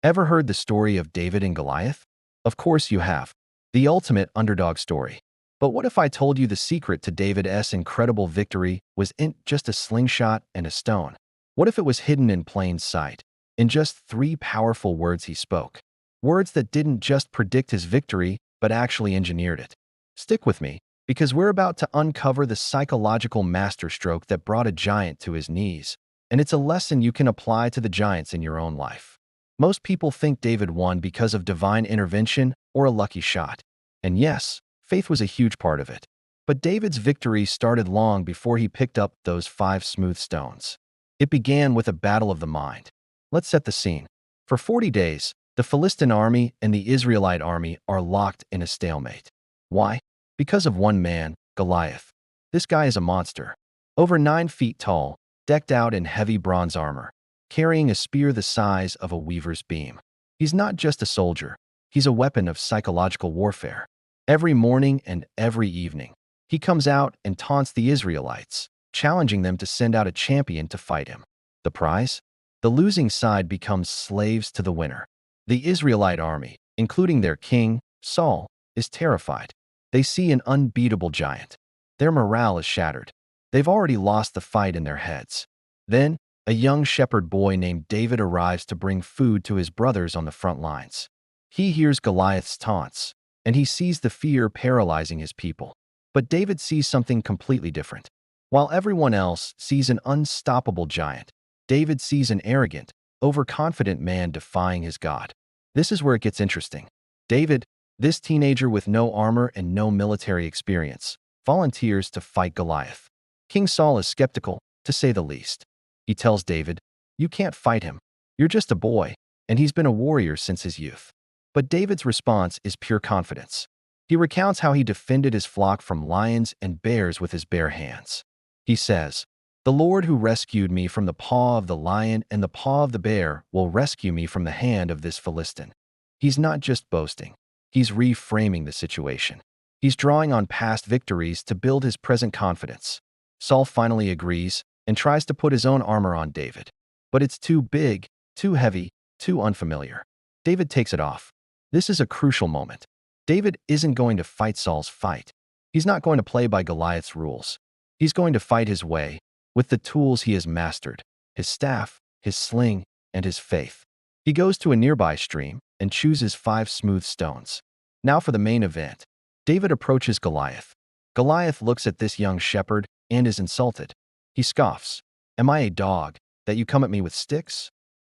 Ever heard the story of David and Goliath? Of course you have. The ultimate underdog story. But what if I told you the secret to David's incredible victory was in just a slingshot and a stone? What if it was hidden in plain sight, in just three powerful words he spoke? Words that didn't just predict his victory, but actually engineered it. Stick with me, because we're about to uncover the psychological masterstroke that brought a giant to his knees, and it's a lesson you can apply to the giants in your own life. Most people think David won because of divine intervention or a lucky shot. And yes, faith was a huge part of it. But David's victory started long before he picked up those 5 smooth stones. It began with a battle of the mind. Let's set the scene. For 40 days, the Philistine army and the Israelite army are locked in a stalemate. Why? Because of one man, Goliath. This guy is a monster. Over 9 feet tall, decked out in heavy bronze armor, carrying a spear the size of a weaver's beam. He's not just a soldier, he's a weapon of psychological warfare. Every morning and every evening, he comes out and taunts the Israelites, challenging them to send out a champion to fight him. The prize? The losing side becomes slaves to the winner. The Israelite army, including their king, Saul, is terrified. They see an unbeatable giant. Their morale is shattered. They've already lost the fight in their heads. Then, a young shepherd boy named David arrives to bring food to his brothers on the front lines. He hears Goliath's taunts, and he sees the fear paralyzing his people. But David sees something completely different. While everyone else sees an unstoppable giant, David sees an arrogant, overconfident man defying his God. This is where it gets interesting. David, this teenager with no armor and no military experience, volunteers to fight Goliath. King Saul is skeptical, to say the least. He tells David, "You can't fight him. You're just a boy, and he's been a warrior since his youth." But David's response is pure confidence. He recounts how he defended his flock from lions and bears with his bare hands. He says, "The Lord who rescued me from the paw of the lion and the paw of the bear will rescue me from the hand of this Philistine." He's not just boasting. He's reframing the situation. He's drawing on past victories to build his present confidence. Saul finally agrees and tries to put his own armor on David. But it's too big, too heavy, too unfamiliar. David takes it off. This is a crucial moment. David isn't going to fight Saul's fight. He's not going to play by Goliath's rules. He's going to fight his way, with the tools he has mastered, his staff, his sling, and his faith. He goes to a nearby stream and chooses 5 smooth stones. Now for the main event. David approaches Goliath. Goliath looks at this young shepherd and is insulted. He scoffs, "Am I a dog, that you come at me with sticks?"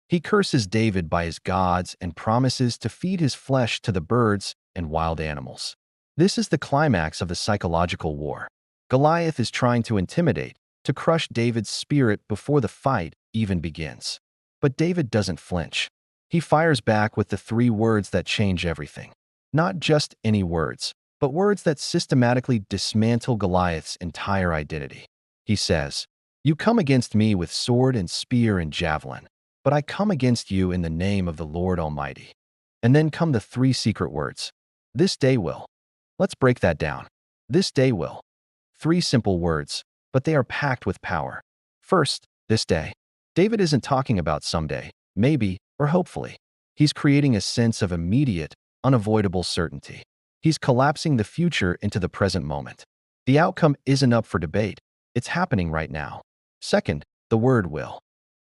He curses David by his gods and promises to feed his flesh to the birds and wild animals. This is the climax of the psychological war. Goliath is trying to intimidate, to crush David's spirit before the fight even begins. But David doesn't flinch. He fires back with the 3 words that change everything. Not just any words, but words that systematically dismantle Goliath's entire identity. He says, "You come against me with sword and spear and javelin, but I come against you in the name of the Lord Almighty." And then come the 3 secret words. This day will. Let's break that down. This day will. 3 simple words, but they are packed with power. First, this day. David isn't talking about someday, maybe, or hopefully. He's creating a sense of immediate, unavoidable certainty. He's collapsing the future into the present moment. The outcome isn't up for debate. It's happening right now. Second, the word will.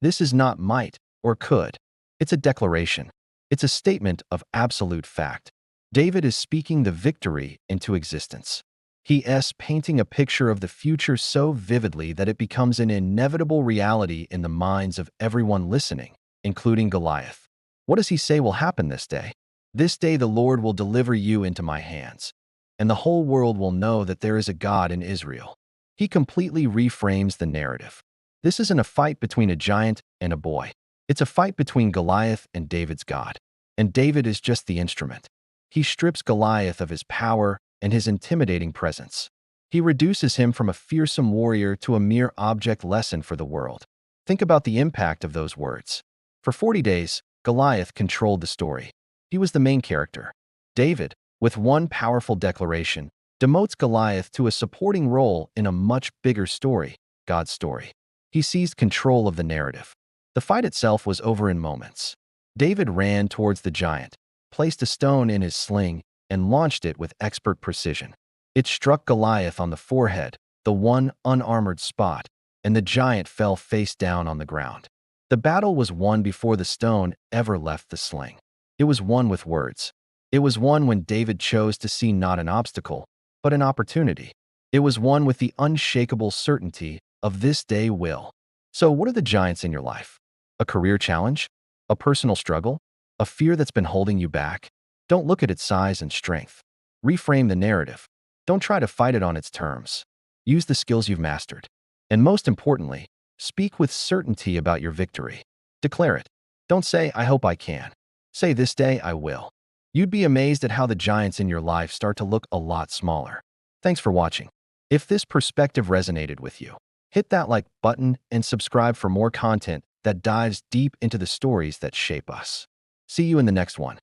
This is not might or could. It's a declaration. It's a statement of absolute fact. David is speaking the victory into existence. He is painting a picture of the future so vividly that it becomes an inevitable reality in the minds of everyone listening, including Goliath. What does he say will happen this day? "This day the Lord will deliver you into my hands, and the whole world will know that there is a God in Israel." He completely reframes the narrative. This isn't a fight between a giant and a boy. It's a fight between Goliath and David's God. And David is just the instrument. He strips Goliath of his power and his intimidating presence. He reduces him from a fearsome warrior to a mere object lesson for the world. Think about the impact of those words. For 40 days, Goliath controlled the story. He was the main character. David, with one powerful declaration, demotes Goliath to a supporting role in a much bigger story, God's story. He seized control of the narrative. The fight itself was over in moments. David ran towards the giant, placed a stone in his sling, and launched it with expert precision. It struck Goliath on the forehead, the one unarmored spot, and the giant fell face down on the ground. The battle was won before the stone ever left the sling. It was won with words. It was won when David chose to see not an obstacle, but an opportunity. It was won with the unshakable certainty of this day will. So what are the giants in your life? A career challenge? A personal struggle? A fear that's been holding you back? Don't look at its size and strength. Reframe the narrative. Don't try to fight it on its terms. Use the skills you've mastered. And most importantly, speak with certainty about your victory. Declare it. Don't say, I hope I can. Say, this day I will. You'd be amazed at how the giants in your life start to look a lot smaller. Thanks for watching. If this perspective resonated with you, hit that like button and subscribe for more content that dives deep into the stories that shape us. See you in the next one.